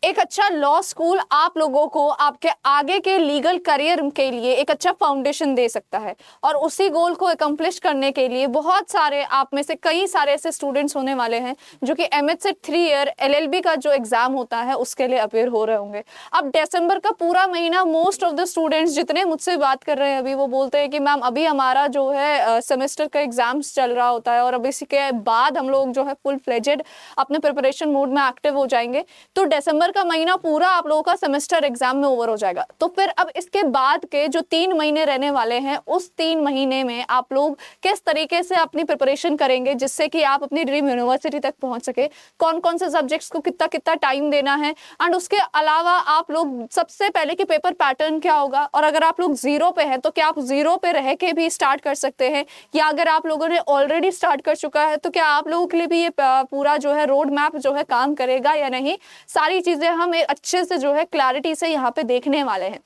एक अच्छा law school आप लोगों को आपके आगे के लीगल करियर के लिए एक अच्छा फाउंडेशन दे सकता है, और उसी गोल को अकम्प्लिश करने के लिए बहुत सारे आप में से कई सारे ऐसे स्टूडेंट्स होने वाले हैं जो कि एमएच से 3 ईयर एलएलबी का जो एग्जाम होता है उसके लिए अपेयर हो रहे होंगे। अब दिसंबर का पूरा महीना मोस्ट ऑफ द स्टूडेंट्स जितने मुझसे बात कर रहे हैं अभी, वो बोलते हैं कि मैम अभी हमारा जो है सेमेस्टर का एग्जाम्स चल रहा होता है और अब इसी के बाद हम लोग जो है फुल फ्लेजेड अपने प्रिपरेशन मोड में एक्टिव हो जाएंगे, तो दिसंबर का महीना पूरा आप लोगों का सेमेस्टर एग्जाम में ओवर हो जाएगा। तो फिर अब इसके बाद के जो 3 महीने रहने वाले हैं, उस 3 महीने में आप लोग किस तरीके से अपनी प्रिपरेशन करेंगे जिससे कि आप अपनी ड्रीम यूनिवर्सिटी तक पहुंच सके, कौन कौन से सब्जेक्ट्स को कितना कितना टाइम देना है, एंड उसके अलावा आप लोग सबसे पहले कि पेपर पैटर्न क्या होगा, और अगर आप लोग जीरो पे हैं तो क्या आप जीरो पे रह के भी स्टार्ट कर सकते हैं, या अगर आप लोगों ने ऑलरेडी स्टार्ट कर चुका है तो क्या आप लोगों के लिए भी ये पूरा जो है रोड मैप जो है काम करेगा या नहीं, सारी चीजें हम अच्छे से जो है क्लैरिटी से यहाँ पे देखने वाले हैं।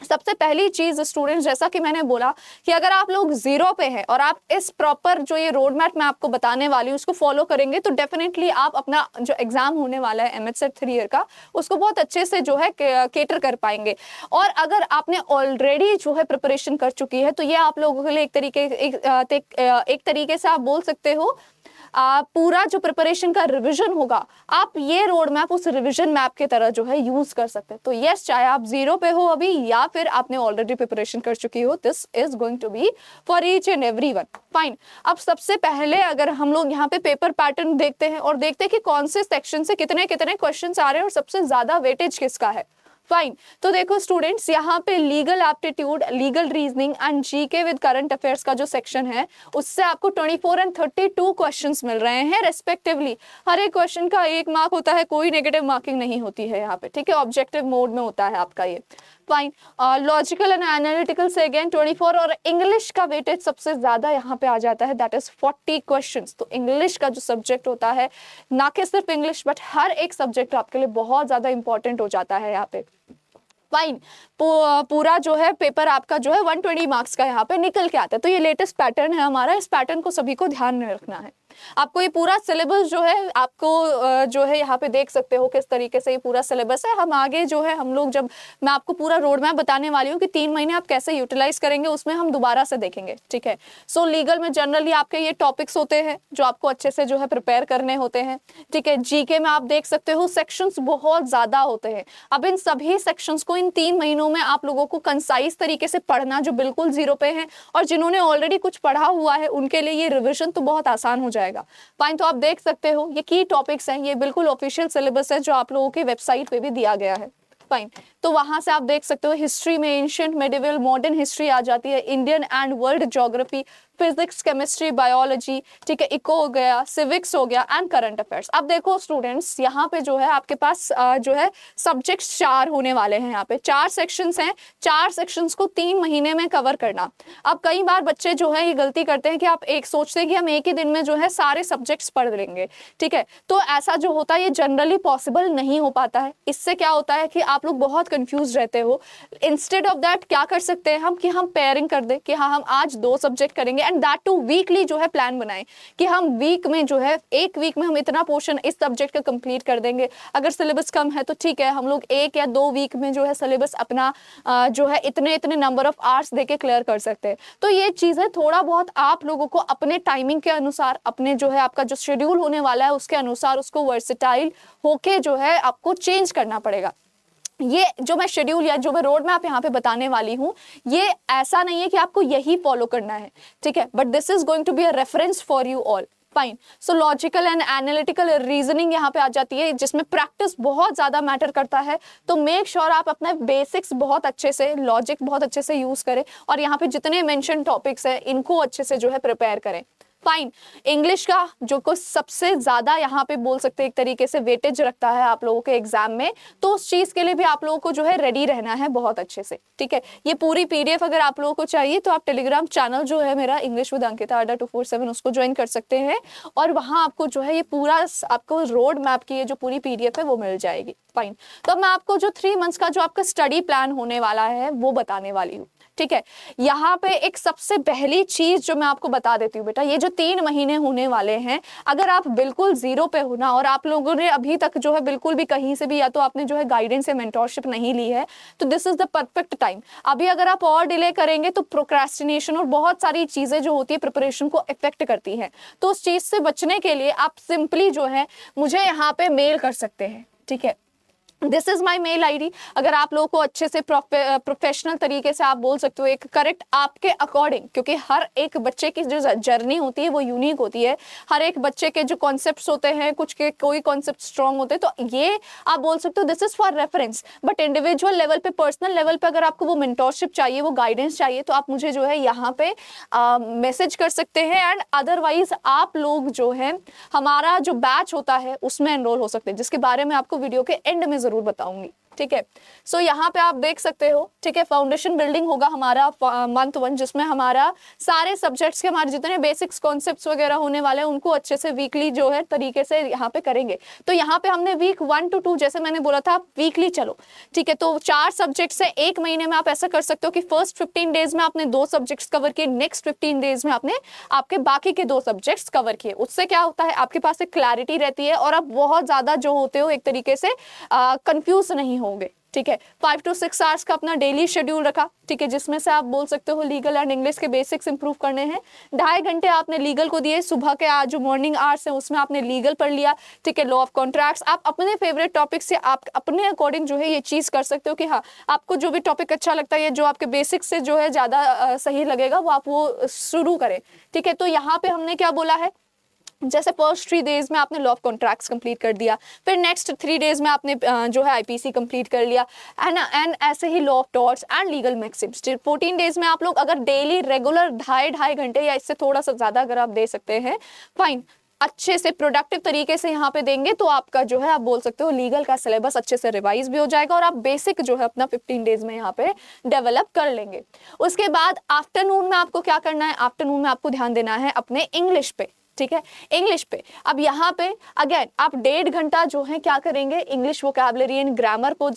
सबसे पहली चीज स्टूडेंट्स, जैसा कि मैंने बोला कि अगर आप लोग जीरो पे हैं और आप इस प्रॉपर जो ये रोड मैप मैं आपको बताने वाली हूँ उसको फॉलो करेंगे तो डेफिनेटली आप अपना जो एग्जाम होने वाला है एमएच सेट 3 ईयर का उसको बहुत अच्छे से जो है केटर कर पाएंगे। और अगर आपने ऑलरेडी जो है प्रिपरेशन कर चुकी है तो ये आप लोगों के लिए एक तरीके से आप बोल सकते हो पूरा जो प्रिपरेशन का रिवीजन होगा, आप ये रोड मैप उस रिवीजन मैप की तरह जो है यूज कर सकते हैं। तो यस, चाहे आप जीरो पे हो अभी या फिर आपने ऑलरेडी प्रिपरेशन कर चुकी हो, this is going to be for each and every one. Fine. अब सबसे पहले अगर हम लोग यहाँ पे पेपर पैटर्न देखते हैं और देखते हैं कि कौन से सेक्शन से कितने कितने क्वेश्चन आ रहे हैं और सबसे ज्यादा वेटेज किसका है। फाइन। तो देखो स्टूडेंट्स, यहाँ पे legal aptitude, legal reasoning and GK with current affairs का जो सेक्शन है उससे आपको 24 एंड 32 क्वेश्चंस मिल रहे हैं रेस्पेक्टिवली। हर एक क्वेश्चन का 1 मार्क होता है, कोई नेगेटिव मार्किंग नहीं होती है यहाँ पे, ठीक है, ऑब्जेक्टिव मोड में होता है आपका ये। फाइन। लॉजिकल एंड एनालिटिकल से अगेन 24, और इंग्लिश का वेटेज सबसे ज्यादा यहाँ पे आ जाता है, दैट इज 40 क्वेश्चंस। तो इंग्लिश का जो सब्जेक्ट होता है, ना कि सिर्फ इंग्लिश बट हर एक सब्जेक्ट आपके लिए बहुत ज्यादा इंपॉर्टेंट हो जाता है यहाँ पे। फाइन। पूरा जो है पेपर आपका जो है 120 मार्क्स का यहाँ पे निकल के आता है। तो ये लेटेस्ट पैटर्न है हमारा, इस पैटर्न को सभी को ध्यान में रखना है। आपको ये पूरा सिलेबस जो है आपको जो है यहाँ पे देख सकते हो किस तरीके से ये पूरा सिलेबस है। हम आगे जो है हम लोग जब मैं आपको पूरा रोड मैप बताने वाली हूँ कि 3 महीने आप कैसे यूटिलाइज करेंगे, उसमें हम दोबारा से देखेंगे, ठीक है। सो लीगल में जनरली आपके ये टॉपिक्स होते हैं जो आपको अच्छे से जो है प्रिपेयर करने होते हैं, ठीक है। जीके में आप देख सकते हो सेक्शंस बहुत ज्यादा होते हैं। अब इन सभी सेक्शंस को इन 3 महीनों में आप लोगों को कंसाइज तरीके से पढ़ना, जो बिल्कुल जीरो पे हैं और जिन्होंने ऑलरेडी कुछ पढ़ा हुआ है उनके लिए ये रिविजन तो बहुत आसान हो जाएगा। फाइन। तो आप देख सकते हो ये की टॉपिक्स हैं, ये बिल्कुल ऑफिशियल सिलेबस है जो आप लोगों की वेबसाइट पे भी दिया गया है। फाइन। तो वहां से आप देख सकते हो हिस्ट्री में एंशिएंट, मेडिवल, मॉडर्न हिस्ट्री आ जाती है, Indian and world geography, physics, chemistry, biology, ठीक है, इको हो गया, सिविक्स हो गया एंड करंट अफेयर्स। अब देखो स्टूडेंट्स, यहाँ पे जो है आपके पास जो है सब्जेक्ट्स 4 होने वाले हैं। यहाँ पे 4 सेक्शंस हैं, 4 सेक्शंस को 3 महीने में कवर करना। अब कई बार बच्चे जो है ये गलती करते हैं कि आप एक सोचते हैं कि हम एक ही दिन में जो है सारे सब्जेक्ट्स पढ़ लेंगे, ठीक है। तो ऐसा जो होता है ये जनरली पॉसिबल नहीं हो पाता है। इससे क्या होता है कि आप लोग बहुत कंफ्यूज रहते हो। इंस्टेड ऑफ दैट क्या कर सकते हैं हम कि हम पेयरिंग कर दे कि हाँ हम आज 2 सब्जेक्ट करेंगे एंड दैट टू वीकली जो है प्लान बनाएं कि हम वीक में जो है एक वीक में हम इतना पोर्शन इस सब्जेक्ट का कंप्लीट कर देंगे। अगर सिलेबस कम है तो ठीक है, हम लोग 1 या 2 वीक में जो है सिलेबस अपना जो है इतने इतने नंबर ऑफ आवर्स देके क्लियर कर सकते हैं। तो ये चीजें थोड़ा बहुत आप लोगों को अपने टाइमिंग के अनुसार, अपने जो है आपका जो शेड्यूल होने वाला है उसके अनुसार उसको वर्सेटाइल होके जो है आपको चेंज करना पड़ेगा। ये जो मैं शेड्यूल या जो मैं रोड मैप यहाँ पे बताने वाली हूँ ये ऐसा नहीं है कि आपको यही फॉलो करना है, ठीक है, but this is going to be a reference for you all. Fine. So logical and analytical reasoning यहाँ पे आ जाती है जिसमें प्रैक्टिस बहुत ज्यादा मैटर करता है। तो मेक श्योर आप अपने बेसिक्स बहुत अच्छे से, लॉजिक बहुत अच्छे से यूज करें और यहाँ पे जितने मेंशन टॉपिक्स है इनको अच्छे से जो है प्रिपेयर करें। फाइन। इंग्लिश का जो कुछ सबसे ज्यादा यहाँ पे बोल सकते हैं एक तरीके से वेटेज रखता है आप लोगों के एग्जाम में, तो उस चीज के लिए भी आप लोगों को जो है रेडी रहना है बहुत अच्छे से, ठीक है। ये पूरी पीडीएफ अगर आप लोगों को चाहिए तो आप टेलीग्राम चैनल जो है मेरा इंग्लिश विद अंकिता अड्डा 247 उसको ज्वाइन कर सकते हैं और वहां आपको जो है ये पूरा आपको रोड मैप की ये जो पूरी पीडीएफ है वो मिल जाएगी। फाइन। तो अब मैं आपको जो 3 मंथ्स का जो आपका स्टडी प्लान होने वाला है वो बताने वाली हूँ, ठीक है। यहाँ पे एक सबसे पहली चीज जो मैं आपको बता देती हूँ बेटा, ये जो 3 महीने होने वाले हैं, अगर आप बिल्कुल जीरो पे हो ना और आप लोगों ने अभी तक जो है बिल्कुल भी कहीं से भी या तो आपने जो है गाइडेंस या मेंटोरशिप नहीं ली है, तो this is the perfect time. अभी अगर आप और डिले करेंगे तो प्रोक्रेस्टिनेशन और बहुत सारी चीजें जो होती है प्रिपरेशन को इफेक्ट करती हैं। तो उस चीज से बचने के लिए आप सिंपली जो है मुझे यहाँ पे मेल कर सकते हैं, ठीक है। This is my mail ID. अगर आप लोगों को अच्छे से प्रोफेशनल तरीके से आप बोल सकते हो, एक करेक्ट आपके अकॉर्डिंग, क्योंकि हर एक बच्चे की जो जर्नी होती है वो यूनिक होती है, हर एक बच्चे के जो कॉन्सेप्ट्स होते हैं, कुछ के कोई कॉन्सेप्ट स्ट्रॉन्ग होते हैं, तो ये आप बोल सकते हो this is for reference. But individual level पे, पर्सनल लेवल पे अगर आपको वो मेंटोरशिप चाहिए, वो गाइडेंस चाहिए, तो आप मुझे जो है यहाँ पे मैसेज कर सकते हैं। एंड अदरवाइज आप लोग जो है हमारा जो बैच होता है उसमें एनरोल हो सकते हैं, जिसके बारे में आपको वीडियो के एंड में जरूर बताऊंगी, ठीक है। सो यहाँ पे आप देख सकते हो, ठीक है, फाउंडेशन बिल्डिंग होगा हमारा मंथ 1, जिसमें हमारा सारे सब्जेक्ट्स के हमारे जितने बेसिक्स कॉन्सेप्ट्स वगैरह होने वाले हैं उनको अच्छे से वीकली जो है तरीके से यहाँ पे करेंगे। तो यहाँ पे हमने वीक 1 to 2 जैसे मैंने बोला था वीकली चलो, ठीक है। तो 4 सब्जेक्ट्स है, एक महीने में आप ऐसा कर सकते हो कि फर्स्ट 15 डेज में आपने 2 सब्जेक्ट्स कवर किए, नेक्स्ट 15 डेज में आपने आपके बाकी के 2 सब्जेक्ट्स कवर किए। उससे क्या होता है, आपके पास एक क्लैरिटी रहती है और आप बहुत ज्यादा जो होते हो एक तरीके से कंफ्यूज नहीं होंगे, ठीक है। 5 to 6 आवर्स का अपना डेली शेड्यूल रखा, ठीक है, जिसमें से आप बोल सकते हो लीगल एंड इंग्लिश के बेसिक्स इंप्रूव करने हैं। 2.5 घंटे आपने लीगल को दिए, सुबह के आज जो मॉर्निंग आवर्स है उसमें आपने लीगल पढ़ लिया, ठीक है। लॉ ऑफ कॉन्ट्रैक्ट्स आप अपने फेवरेट टॉपिक से आप अपने अकॉर्डिंग जो है ये चीज कर सकते हो कि हाँ आपको जो भी टॉपिक अच्छा लगता है, जो आपके बेसिक्स से जो है ज्यादा सही लगेगा वो आप वो शुरू करें, ठीक है। तो यहाँ पे हमने क्या बोला है, जैसे फर्स्ट 3 डेज में आपने लॉ ऑफ कॉन्ट्रैक्ट्स कंप्लीट कर दिया, फिर नेक्स्ट 3 डेज में आपने जो है आईपीसी कंप्लीट कर लिया, एंड ऐसे ही law of torts and legal maxims. 14 days में आप लोग अगर डेली रेगुलर 2.5 घंटे या इससे थोड़ा सा ज्यादा अगर आप दे सकते हैं, फाइन, अच्छे से प्रोडक्टिव तरीके से यहाँ पे देंगे तो आपका जो है आप बोल सकते हो लीगल का सिलेबस अच्छे से रिवाइज भी हो जाएगा और आप बेसिक जो है अपना 15 डेज में यहाँ पे डेवलप कर लेंगे। उसके बाद आफ्टरनून में आपको क्या करना है, आफ्टरनून में आपको ध्यान देना है अपने इंग्लिश पे, ठीक है, इंग्लिश पे। अब यहाँ पे अगेन आप 1.5 घंटा जो है क्या करेंगे, इंग्लिश वोकैबुलरी एंड ग्रामर को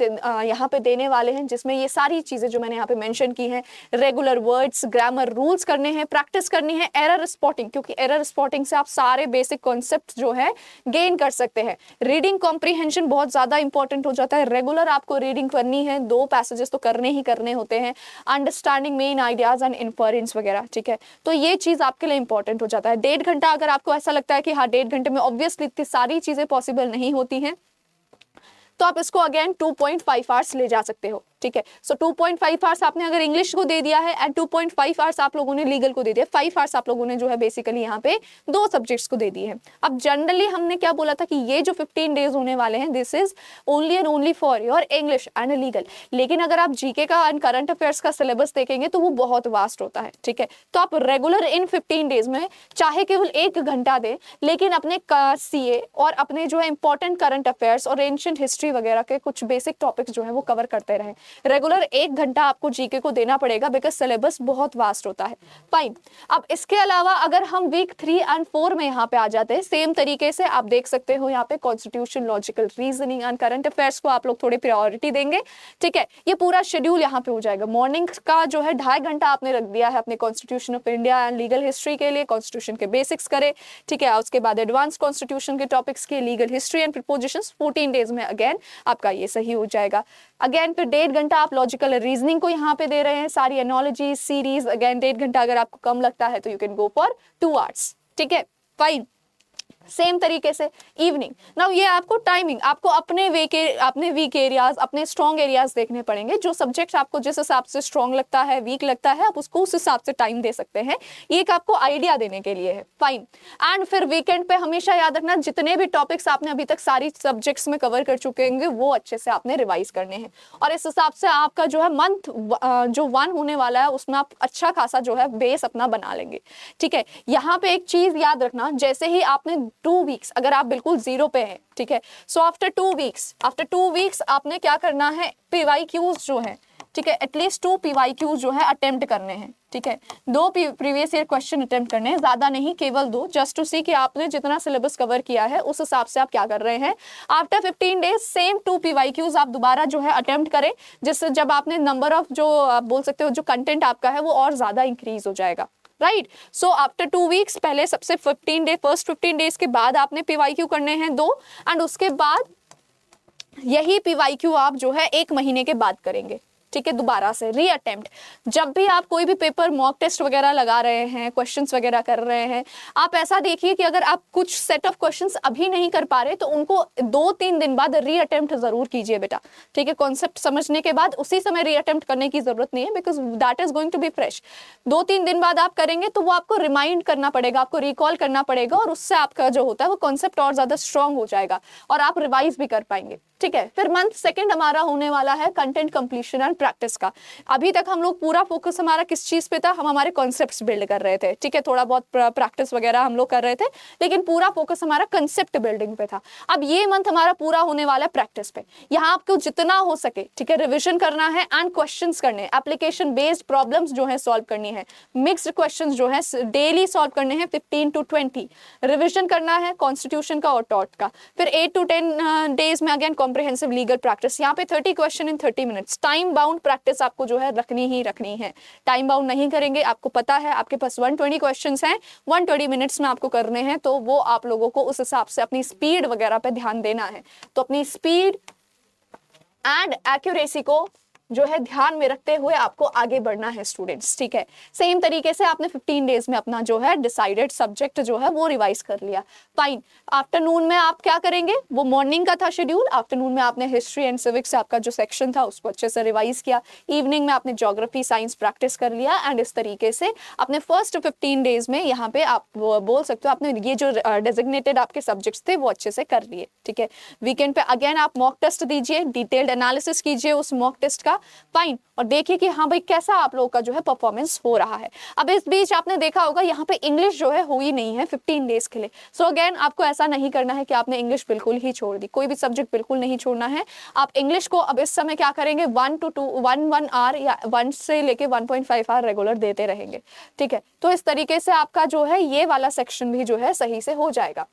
यहाँ पे देने वाले हैं, जिसमें ये सारी चीजें जो मैंने यहाँ पे मेंशन की हैं, रेगुलर वर्ड्स, ग्रामर रूल्स करने हैं, प्रैक्टिस करनी है, एरर स्पॉटिंग, क्योंकि एरर स्पॉटिंग से आप सारे बेसिक कॉन्सेप्ट जो है गेन कर सकते हैं। रीडिंग कॉम्प्रीहेंशन बहुत ज्यादा इंपॉर्टेंट हो जाता है, रेगुलर आपको रीडिंग करनी है, 2 पैसेजेस तो करने ही करने होते हैं, understanding main ideas and inference वगैरह, ठीक है। तो ये चीज आपके लिए इंपॉर्टेंट हो जाता है। 1.5 घंटा अगर आपको ऐसा लगता है कि हाँ 1.5 घंटे में ऑब्वियसली इतनी सारी चीजें पॉसिबल नहीं होती हैं, तो आप इसको अगेन 2.5 आवर्स ले जा सकते हो, ठीक है। सो 2.5 आवर्स आपने अगर इंग्लिश को दे दिया है एंड 2.5 आवर्स आप लोगों ने लीगल को दे दिया, 5 आवर्स आप लोगों ने जो है बेसिकली यहाँ पे 2 सब्जेक्ट्स को दे दिए हैं। अब जनरली हमने क्या बोला था कि ये जो 15 डेज होने वाले हैं this is only and only for your English and legal. लेकिन अगर आप जीके का एंड करंट अफेयर्स का सिलेबस देखेंगे तो वो बहुत वास्ट होता है, ठीक है। तो आप रेगुलर इन 15 डेज में चाहे केवल 1 घंटा दे, लेकिन अपने सीए और अपने जो है इंपॉर्टेंट करंट अफेयर्स और एंशिएंट हिस्ट्री वगैरह के कुछ बेसिक टॉपिक्स जो है वो कवर करते रहें। रेगुलर 1 घंटा आपको जीके को देना पड़ेगा बिकॉज सिलेबस बहुत वास्ट होता है, फाइन। अब इसके अलावा अगर हम वीक 3 एंड 4 में यहाँ पे आ जाते हैं, सेम तरीके से आप देख सकते हो यहाँ पे constitution, logical reasoning and current affairs को आप लोग थोड़ी प्रायोरिटी देंगे, ठीक है। ये पूरा शेड्यूल यहाँ पे हो जाएगा। मॉर्निंग का जो है 2.5 घंटा आपने रख दिया है अपने constitution of India and legal history के लिए, कॉन्स्टिट्यूशन के बेसिक्स करे, ठीक है। उसके बाद एडवांस कॉन्स्टिट्यूशन के टॉपिक्स के legal history and prepositions 14 days में अगेन आपका ये सही हो जाएगा। अगेन फिर 1.5 घंटा आप लॉजिकल रीजनिंग को यहाँ पे दे रहे हैं, सारी एनोलॉजी सीरीज, अगेन 1.5 घंटा अगर आपको कम लगता है तो you can go for 2 hours, ठीक है, फाइन। सेम तरीके से इवनिंग, नाउ ये आपको टाइमिंग आपको अपने वीक एरियाज, अपने स्ट्रॉन्ग एरियाज देखने पड़ेंगे। जो सब्जेक्ट आपको जिस हिसाब से स्ट्रॉन्ग लगता है, वीक लगता है, आप उसको उस हिसाब से टाइम दे सकते हैं। ये एक आपको आइडिया देने के लिए है, फाइन। एंड फिर वीकेंड पे हमेशा याद रखना जितने भी टॉपिक्स आपने अभी तक सारी सब्जेक्ट्स में कवर कर चुके होंगे वो अच्छे से आपने रिवाइज करने हैं, और इस हिसाब से आपका जो है मंथ जो 1 होने वाला है उसमें आप अच्छा खासा जो है बेस अपना बना लेंगे, ठीक है। यहाँ पे एक चीज याद रखना, जैसे ही आपने 2 वीक्स अगर आप बिल्कुल जीरो पे हैं, ठीक है, सो आफ्टर 2 वीक्स आपने क्या करना है, पीवाईक्यूज जो है ठीक है, एटलीस्ट 2 PYQ जो है अटेम्प्ट करने हैं, ठीक है, 2 प्रीवियस ईयर क्वेश्चन अटेम्प्ट करने हैं, ज्यादा नहीं, केवल 2, जस्ट टू सी कि आपने जितना सिलेबस कवर किया है उस हिसाब से आप क्या कर रहे हैं। आफ्टर 15 डेज सेम 2 PYQs आप दोबारा जो है अटेम्प्ट करें, जिससे जब आपने नंबर ऑफ जो आप बोल सकते हो जो कंटेंट आपका है वो और ज्यादा इंक्रीज हो जाएगा, राइट। सो आफ्टर 2 वीक्स पहले सबसे 15 डे फर्स्ट 15 डेज के बाद आपने PYQ करने हैं 2, एंड उसके बाद यही PYQ आप जो है 1 महीने के बाद करेंगे, ठीक है, दोबारा से रीअटेम्प्ट। जब भी आप कोई भी पेपर मॉक टेस्ट वगैरह लगा रहे हैं, क्वेश्चंस वगैरह कर रहे हैं, आप ऐसा देखिए कि अगर आप कुछ सेट ऑफ क्वेश्चंस अभी नहीं कर पा रहे तो उनको 2-3 दिन बाद रीअटेम्प्ट जरूर कीजिए बेटा, ठीक है, कॉन्सेप्ट समझने के बाद उसी समय रीअटेम्प्ट करने की जरूरत नहीं है, because that is going to be fresh. 2-3 दिन बाद आप करेंगे तो वो आपको रिमाइंड करना पड़ेगा, आपको रिकॉल करना पड़ेगा, और उससे आपका जो होता है वो कॉन्सेप्ट और ज्यादा स्ट्रांग हो जाएगा और आप रिवाइज भी कर पाएंगे, ठीक है। फिर मंथ सेकंड हमारा होने वाला है कंटेंट कंप्लीशन एंड प्रैक्टिस का। अभी तक हम लोग पूरा फोकस हमारा किस चीज पे था, हम हमारे कॉन्सेप्ट्स बिल्ड कर रहे थे, ठीक है, थोड़ा बहुत प्रैक्टिस वगैरह हम लोग कर रहे थे, लेकिन पूरा फोकस हमारा कंसेप्ट बिल्डिंग पे था। अब ये मंथ हमारा पूरा होने वाला है प्रैक्टिस पे। यहाँ आपको जितना हो सके, ठीक है, रिविजन करना है एंड क्वेश्चंस करने, एप्लीकेशन बेस्ड प्रॉब्लम्स जो है सॉल्व करनी है, मिक्स्ड क्वेश्चंस जो है डेली सॉल्व करने हैं 15 to 20, रिविजन करना है कॉन्स्टिट्यूशन का और टॉट का। फिर 8 to 10 डेज में अगेन कॉम्प्रिहेंसिव लीगल प्रैक्टिस, यहाँ पे 30 question in 30 minutes. Time bound practice आपको जो है रखनी ही रखनी है, टाइम बाउंड नहीं करेंगे, आपको पता है आपके पास 120 क्वेश्चंस हैं, 120 मिनट्स में आपको करने हैं, तो वो आप लोगों को उस हिसाब से अपनी स्पीड वगैरह पे ध्यान देना है। तो अपनी स्पीड एंड एक्यूरेसी को जो है ध्यान में रखते हुए आपको आगे बढ़ना है स्टूडेंट्स, ठीक है। सेम तरीके से आपने 15 डेज में अपना जो है डिसाइडेड सब्जेक्ट जो है वो रिवाइज कर लिया, फाइन। आफ्टरनून में आप क्या करेंगे, वो मॉर्निंग का था शेड्यूल, आफ्टरनून में आपने हिस्ट्री एंड सिविक्स आपका जो सेक्शन था उसको अच्छे से रिवाइज किया, इवनिंग में आपने ज्योग्राफी साइंस प्रैक्टिस कर लिया, एंड इस तरीके से अपने फर्स्ट 15 डेज में यहाँ पे आप बोल सकते हो आपने ये जो डेजिग्नेटेड आपके सब्जेक्ट्स थे वो अच्छे से कर लिए, ठीक है। वीकेंड पे अगेन आप मॉक टेस्ट दीजिए, डिटेल्ड एनालिसिस कीजिए उस मॉक टेस्ट का, फाइन, और देखिए कि हाँ भाई कैसा आप लोगों का जो है परफॉर्मेंस हो रहा है। अब इस बीच आपने देखा होगा यहाँ पे इंग्लिश जो है हुई नहीं है 15 डेज के लिए। सो अगेन आपको ऐसा नहीं करना है कि आपने इंग्लिश बिल्कुल ही छोड़ दी, कोई भी सब्जेक्ट बिल्कुल नहीं छोड़ना है। आप इंग्लिश को अब इस समय क्या करेंगे 1 to 1 आवर या 1 से लेके 1.5 आवर रेगुलर देते रहेंगे, ठीक है। तो इस तरीके से आपका जो है ये वाला सेक्शन भी जो है सही से हो जाएगा,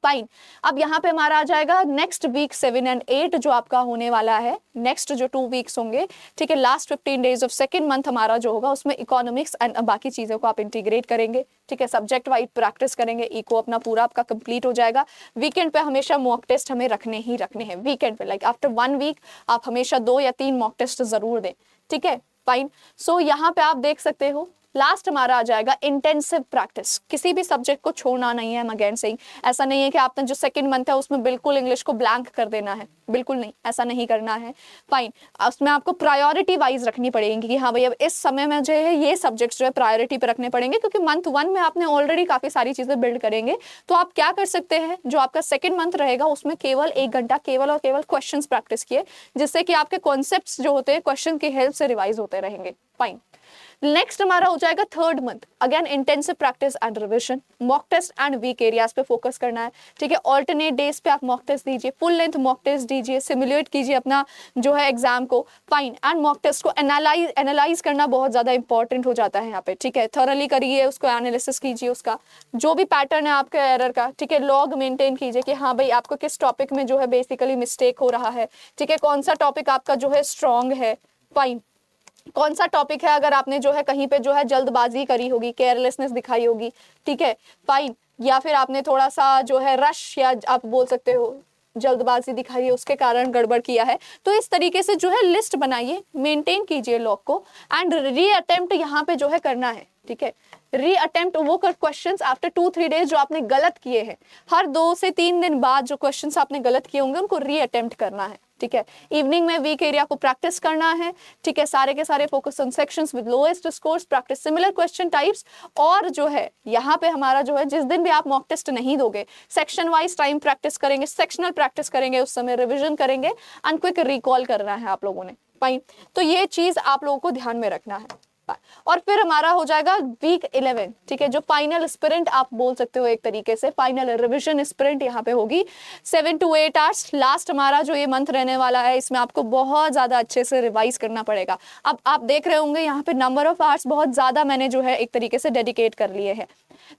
फाइन। अब यहाँ पे हमारा आ जाएगा नेक्स्ट वीक 7 and 8 जो आपका होने वाला है, नेक्स्ट जो 2 वीक्स होंगे, ठीक है। Last 15 days of second month हमारा जो होगा उसमें इकोनॉमिक्स एंड बाकी चीज़ों को आप इंटीग्रेट करेंगे, ठीक है, सब्जेक्ट वाइज प्रैक्टिस करेंगे, इको अपना पूरा आपका कंप्लीट हो जाएगा। वीकेंड पे हमेशा मॉक टेस्ट हमें रखने ही रखने हैं, वीकेंड पे लाइक आफ्टर 1 वीक आप हमेशा 2 या 3 मॉक टेस्ट जरूर दें, ठीक है, फाइन। सो यहाँ पे आप देख सकते हो लास्ट हमारा आ जाएगा इंटेंसिव प्रैक्टिस। किसी भी सब्जेक्ट को छोड़ना नहीं है, अगेन सेइंग, ऐसा नहीं है कि आपने जो सेकंड मंथ है उसमें बिल्कुल इंग्लिश को ब्लैंक कर देना है, बिल्कुल नहीं, ऐसा नहीं करना है, फाइन। उसमें आपको प्रायोरिटी वाइज रखनी पड़ेगी कि हाँ भाई अब इस समय में जो है ये सब्जेक्ट्स जो है प्रायोरिटी पे रखने पड़ेंगे, क्योंकि मंथ 1 में आपने ऑलरेडी काफी सारी चीजें बिल्ड करेंगे। तो आप क्या कर सकते हैं, जो आपका सेकंड मंथ रहेगा उसमें केवल 1 घंटा केवल और केवल क्वेश्चंस प्रैक्टिस किए, जिससे कि आपके कॉन्सेप्ट्स जो होते हैं क्वेश्चन की हेल्प से रिवाइज होते रहेंगे, फाइन। नेक्स्ट हमारा हो जाएगा third month, again intensive practice and revision, mock test and week areas पे फोकस करना है, ठीक है। ऑल्टरनेट डेज पे आप मॉक टेस्ट दीजिए, फुल लेंथ मॉक टेस्ट दीजिए, सिमुलेट कीजिए अपना जो है एग्जाम को, फाइन। एंड मॉक टेस्ट को एनालाइज करना बहुत ज्यादा इंपॉर्टेंट हो जाता है यहाँ पे, ठीक है। थॉरली करिए उसको, एनालिसिस कीजिए उसका जो भी पैटर्न है आपके एरर का, ठीक है। लॉग मेंटेन कीजिए कि हाँ भाई आपको किस टॉपिक में जो है बेसिकली मिस्टेक हो रहा है, ठीक है, कौन सा टॉपिक आपका जो है स्ट्रॉन्ग है, फाइन। कौन सा टॉपिक है अगर आपने जो है कहीं पे जो है जल्दबाजी करी होगी, केयरलेसनेस दिखाई होगी, ठीक है, फाइन। या फिर आपने थोड़ा सा जो है रश या आप बोल सकते हो जल्दबाजी दिखाई है उसके कारण गड़बड़ किया है, तो इस तरीके से जो है लिस्ट बनाइए, मेंटेन कीजिए लॉग को, एंड री अटेम्प्ट यहाँ पे जो है करना है, ठीक है। री अटेम्प्ट वो क्वेश्चंस आफ्टर 2-3 डेज जो आपने गलत किए हैं, हर 2 से 3 दिन बाद जो क्वेश्चंस आपने गलत किए होंगे उनको री अटेम्प्ट करना है, ठीक है। इवनिंग में वीक एरिया को प्रैक्टिस करना है, ठीक है। सारे के सारे focus on sections with lowest scores, practice similar question types, और जो है यहाँ पे हमारा जो है जिस दिन भी आप मॉक टेस्ट नहीं दोगे सेक्शन वाइज टाइम प्रैक्टिस करेंगे, सेक्शनल प्रैक्टिस करेंगे, उस समय रिविजन करेंगे एंड क्विक रिकॉल करना है आप लोगों ने, फाइन। तो ये चीज आप लोगों को ध्यान में रखना है। और फिर हमारा हो जाएगा वीक 11, ठीक है, जो फाइनल स्प्रिंट आप बोल सकते हो एक तरीके से, फाइनल रिविजन स्प्रिंट यहाँ पे होगी 7 to 8 आवर्स। लास्ट हमारा जो ये मंथ रहने वाला है, इसमें आपको बहुत ज़्यादा अच्छे से रिवाइज करना पड़ेगा। अब आप देख रहे होंगे यहाँ पे नंबर ऑफ आवर्स बहुत ज़्यादा मैंने जो है एक तरीके से डेडिकेट कर लिए हैं।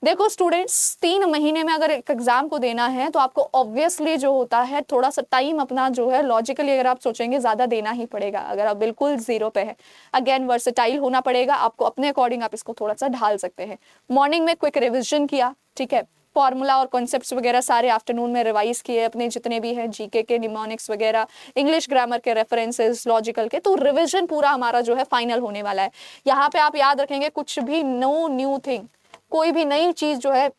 देखो स्टूडेंट्स, 3 महीने में अगर एक एग्जाम को देना है तो आपको ऑब्वियसली जो होता है थोड़ा सा टाइम अपना जो है लॉजिकली अगर आप सोचेंगे ज़्यादा देना ही पड़ेगा। अगर आप बिल्कुल जीरो पे है, अगेन वर्सेटाइल होना पड़ेगा आपको, अपने अकॉर्डिंग आप इसको थोड़ा सा ढाल सकते हैं। मॉर्निंग में क्विक रिविजन किया, ठीक है, फॉर्मूला और कॉन्सेप्ट्स वगैरह सारे आफ्टरनून में रिवाइज किए, अपने जितने भी हैं जीके के निमोनिक्स वगैरह, इंग्लिश ग्रामर के रेफरेंसेस, लॉजिकल के, तो रिवीजन पूरा हमारा जो है फाइनल होने वाला है। यहाँ पे आप याद रखेंगे कुछ भी नो न्यू थिंग, कोई भी नई चीज जो है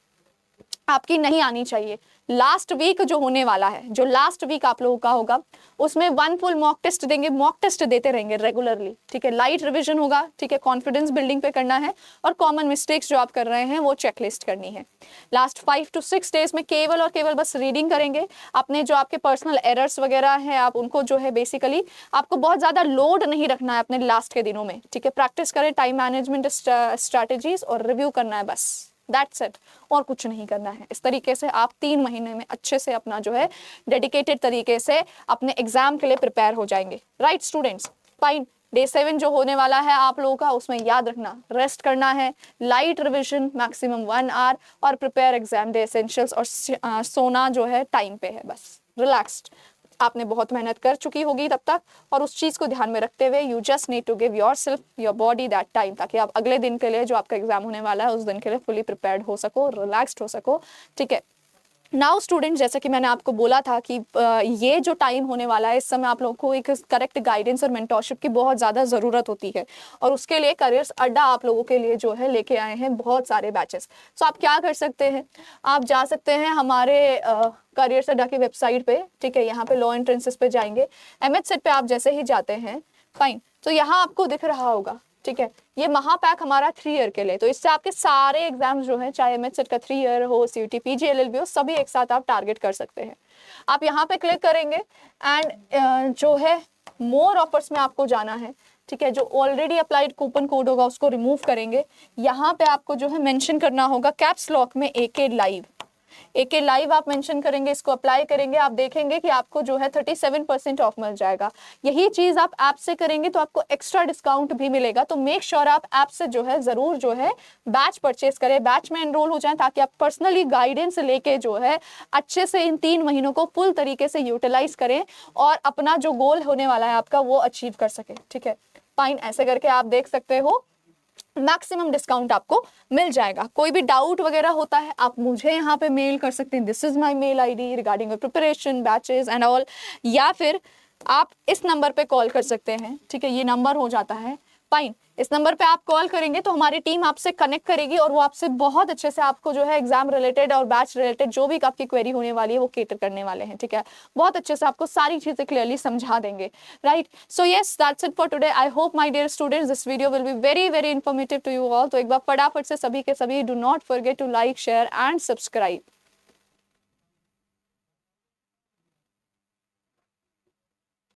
आपकी नहीं आनी चाहिए। लास्ट वीक जो होने वाला है, जो लास्ट वीक आप लोगों का होगा, उसमें 1 फुल मॉक टेस्ट देंगे, मॉक टेस्ट देते रहेंगे रेगुलरली, ठीक है, लाइट रिवीजन होगा, ठीक है, कॉन्फिडेंस बिल्डिंग पे करना है और कॉमन मिस्टेक्स जो आप कर रहे हैं वो चेकलिस्ट करनी है। लास्ट 5 to 6 डेज में केवल और केवल बस रीडिंग करेंगे, अपने जो आपके पर्सनल एरर्स वगैरह हैं आप उनको जो है बेसिकली आपको बहुत ज़्यादा लोड नहीं रखना है अपने लास्ट के दिनों में, ठीक है, प्रैक्टिस करें टाइम मैनेजमेंट स्ट्रैटेजीज और रिव्यू करना है, बस दैट्स इट, और कुछ नहीं करना है। इस तरीके से आप 3 महीने में अच्छे से अपना जो है डेडिकेटेड तरीके से अपने एग्जाम के लिए प्रिपेयर हो जाएंगे। Right students, fine. डे 7 जो होने वाला है आप लोगों का, उसमें याद रखना रेस्ट करना है, लाइट रिविजन मैक्सिमम 1 आवर और प्रिपेयर एग्जाम डे एसेंशियल्स, और सोना जो है टाइम पे है, बस रिलैक्स्ड। आपने बहुत मेहनत कर चुकी होगी तब तक, और उस चीज़ को ध्यान में रखते हुए you just need to give yourself your body that time, ताकि आप अगले दिन के लिए जो आपका एग्जाम होने वाला है उस दिन के लिए फुली प्रिपेयर्ड हो सको, रिलैक्स्ड हो सको, ठीक है। नाउ स्टूडेंट, जैसा कि मैंने आपको बोला था कि ये जो टाइम होने वाला है, इस समय आप लोगों को एक करेक्ट गाइडेंस और मेंटोरशिप की बहुत ज़्यादा ज़रूरत होती है, और उसके लिए करियर्स अड्डा आप लोगों के लिए जो है लेके आए हैं बहुत सारे बैचेस। सो आप क्या कर सकते हैं, आप जा सकते हैं हमारे करियर्स अड्डा की वेबसाइट पे, ठीक है, यहाँ पे लॉ एंट्रेंसेस पे जाएंगे, एमएच सेट पे आप जैसे ही जाते हैं, फाइन, तो यहाँ आपको दिख रहा होगा, ठीक है, ये महापैक हमारा 3 ईयर के लिए, तो इससे आपके सारे एग्जाम्स जो हैं, चाहे एमएच सेट का 3 ईयर हो, सीयूटी पीजी एलएलबी हो, सभी एक साथ आप टारगेट कर सकते हैं। आप यहाँ पे क्लिक करेंगे एंड जो है मोर ऑफर्स में आपको जाना है, ठीक है, जो ऑलरेडी अप्लाइड कूपन कोड होगा उसको रिमूव करेंगे। यहाँ पे आपको जो है मेंशन करना होगा कैप्स लॉक में एके लाइव आप मेंशन करेंगे, इसको अप्लाई करेंगे, आप देखेंगे कि आपको जो है 37% ऑफ मिल जाएगा। यही चीज आप ऐप से करेंगे तो आपको एक्स्ट्रा डिस्काउंट भी मिलेगा, तो मेक श्योर आप ऐप से जो है जरूर जो है बैच परचेस करें, बैच में एनरोल हो जाएं, ताकि आप पर्सनली गाइडेंस लेके जो है अच्छे से इन 3 महीनों को फुल तरीके से यूटिलाइज करें और अपना जो गोल होने वाला है आपका वो अचीव कर सके, ठीक है, फाइन। ऐसे करके आप देख सकते हो मैक्सिमम डिस्काउंट आपको मिल जाएगा। कोई भी डाउट वगैरह होता है आप मुझे यहाँ पे मेल कर सकते हैं, this is my mail ID regarding preparation batches and all, या फिर आप इस नंबर पे कॉल कर सकते हैं, ठीक है, ये नंबर हो जाता है, फाइन। इस नंबर पे आप कॉल करेंगे तो हमारी टीम आपसे कनेक्ट करेगी और वो आपसे बहुत अच्छे से आपको जो है एग्जाम रिलेटेड और बैच रिलेटेड जो भी आपकी क्वेरी होने वाली है वो केटर करने वाले हैं, ठीक है, बहुत अच्छे से आपको सारी चीजें क्लियरली समझा देंगे। Right, so yes, that's it for today. I hope my dear students this video will be very very informative to you all. तो एक बार फटाफट से सभी के सभी do not forget to like, share and subscribe.